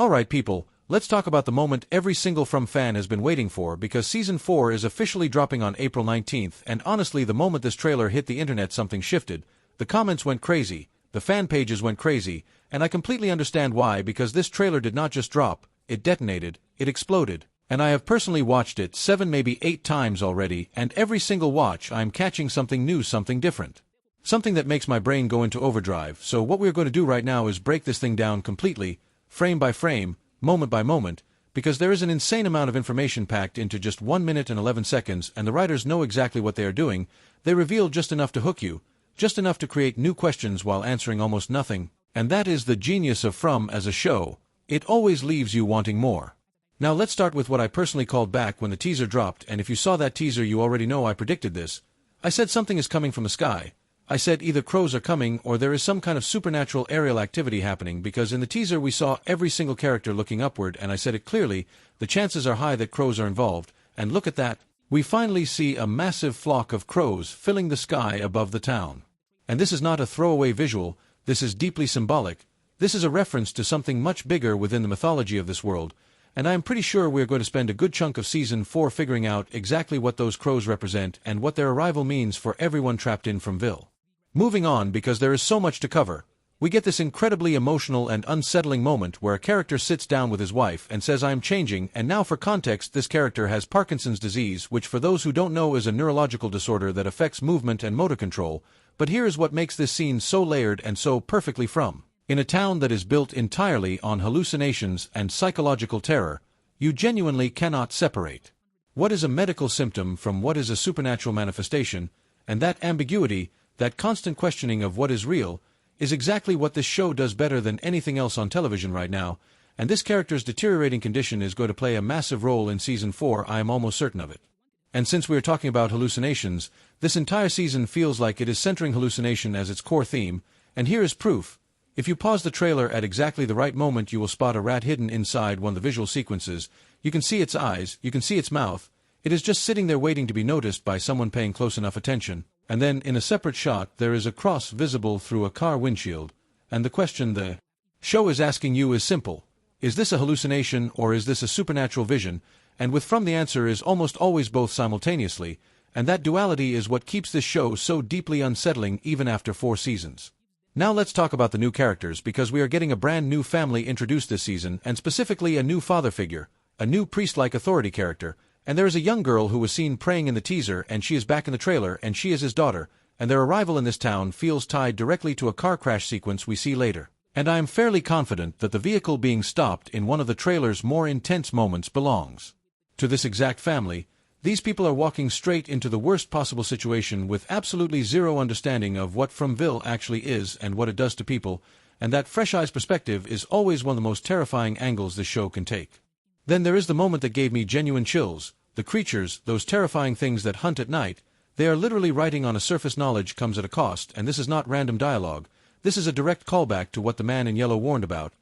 Alright people, let's talk about the moment every single From fan has been waiting for because Season 4 is officially dropping on April 19th and honestly the moment this trailer hit the internet something shifted. The comments went crazy, the fan pages went crazy, and I completely understand why because this trailer did not just drop, it detonated, it exploded. And I have personally watched it 7 maybe 8 times already and every single watch I am catching something new, something different. Something that makes my brain go into overdrive, so what we're going to do right now is break this thing down completely, frame by frame, moment by moment, because there is an insane amount of information packed into just 1 minute and 11 seconds and the writers know exactly what they are doing. They reveal just enough to hook you, just enough to create new questions while answering almost nothing, and that is the genius of From as a show. It always leaves you wanting more. Now let's start with what I personally called back when the teaser dropped, and if you saw that teaser you already know I predicted this. I said something is coming from the sky. I said either crows are coming or there is some kind of supernatural aerial activity happening because in the teaser we saw every single character looking upward and I said it clearly, the chances are high that crows are involved, and look at that, we finally see a massive flock of crows filling the sky above the town. And this is not a throwaway visual, this is deeply symbolic, this is a reference to something much bigger within the mythology of this world, and I am pretty sure we are going to spend a good chunk of Season 4 figuring out exactly what those crows represent and what their arrival means for everyone trapped in Fromville. Moving on because there is so much to cover, we get this incredibly emotional and unsettling moment where a character sits down with his wife and says I am changing, and now for context this character has Parkinson's disease, which for those who don't know is a neurological disorder that affects movement and motor control, but here is what makes this scene so layered and so perfectly From. In a town that is built entirely on hallucinations and psychological terror, you genuinely cannot separate what is a medical symptom from what is a supernatural manifestation, and that ambiguity, that constant questioning of what is real, is exactly what this show does better than anything else on television right now, and this character's deteriorating condition is going to play a massive role in Season 4, I am almost certain of it. And since we are talking about hallucinations, this entire season feels like it is centering hallucination as its core theme, and here is proof. If you pause the trailer at exactly the right moment you will spot a rat hidden inside one of the visual sequences. You can see its eyes, you can see its mouth, it is just sitting there waiting to be noticed by someone paying close enough attention. And then, in a separate shot, there is a cross visible through a car windshield, and the question the show is asking you is simple. Is this a hallucination or is this a supernatural vision? And with From the answer is almost always both simultaneously, and that duality is what keeps this show so deeply unsettling even after 4 seasons. Now let's talk about the new characters because we are getting a brand new family introduced this season, and specifically a new father figure, a new priest-like authority character. And there is a young girl who was seen praying in the teaser and she is back in the trailer and she is his daughter, and their arrival in this town feels tied directly to a car crash sequence we see later. And I am fairly confident that the vehicle being stopped in one of the trailer's more intense moments belongs to this exact family. These people are walking straight into the worst possible situation with absolutely zero understanding of what Fromville actually is and what it does to people, and that fresh eyes perspective is always one of the most terrifying angles this show can take. Then there is the moment that gave me genuine chills. The creatures, those terrifying things that hunt at night, they are literally writing on a surface knowledge comes at a cost, and this is not random dialogue. This is a direct callback to what the man in yellow warned about.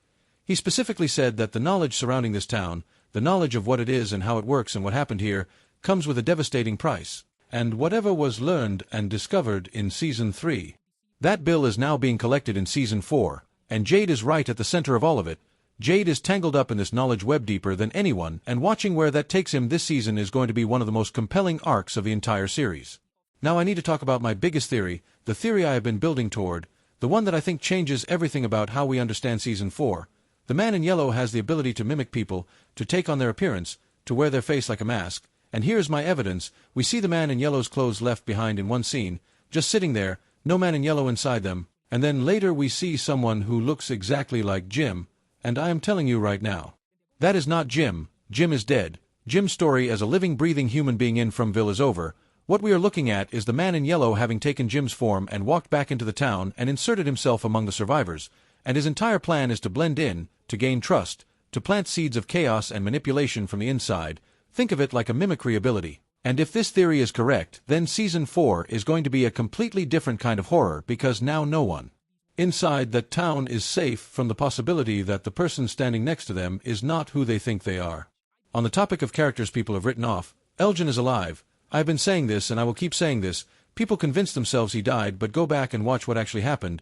He specifically said that the knowledge surrounding this town, the knowledge of what it is and how it works and what happened here, comes with a devastating price. And whatever was learned and discovered in Season 3, that bill is now being collected in Season 4, and Jade is right at the center of all of it. Jade is tangled up in this knowledge web deeper than anyone, and watching where that takes him this season is going to be one of the most compelling arcs of the entire series. Now I need to talk about my biggest theory, the theory I have been building toward, the one that I think changes everything about how we understand Season 4. The man in yellow has the ability to mimic people, to take on their appearance, to wear their face like a mask, and here's my evidence. We see the man in yellow's clothes left behind in one scene, just sitting there, no man in yellow inside them, and then later we see someone who looks exactly like Jim. And I am telling you right now, that is not Jim. Jim is dead. Jim's story as a living, breathing human being in Fromville is over. What we are looking at is the man in yellow having taken Jim's form and walked back into the town and inserted himself among the survivors, and his entire plan is to blend in, to gain trust, to plant seeds of chaos and manipulation from the inside. Think of it like a mimicry ability. And if this theory is correct, then Season 4 is going to be a completely different kind of horror because now no one inside that town is safe from the possibility that the person standing next to them is not who they think they are. On the topic of characters people have written off, Elgin is alive. I have been saying this and I will keep saying this. People convince themselves he died, but go back and watch what actually happened.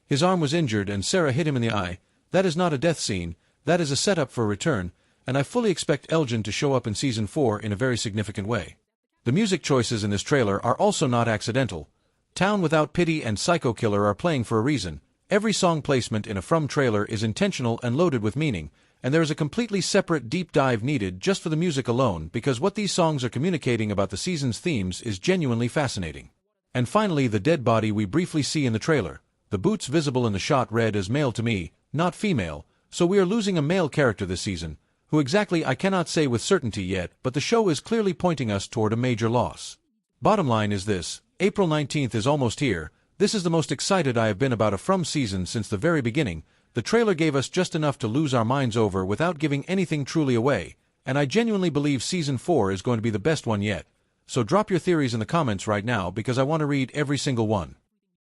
His arm was injured and Sarah hit him in the eye. That is not a death scene. That is a setup for a return, and I fully expect Elgin to show up in Season 4 in a very significant way. The music choices in this trailer are also not accidental. Town Without Pity and Psycho Killer are playing for a reason. Every song placement in a From trailer is intentional and loaded with meaning, and there is a completely separate deep dive needed just for the music alone because what these songs are communicating about the season's themes is genuinely fascinating. And finally, the dead body we briefly see in the trailer. The boots visible in the shot read as male to me, not female, so we are losing a male character this season. Who exactly I cannot say with certainty yet, but the show is clearly pointing us toward a major loss. Bottom line is this: April 19th is almost here. This is the most excited I have been about a From season since the very beginning. The trailer gave us just enough to lose our minds over without giving anything truly away, and I genuinely believe Season 4 is going to be the best one yet. So drop your theories in the comments right now because I want to read every single one.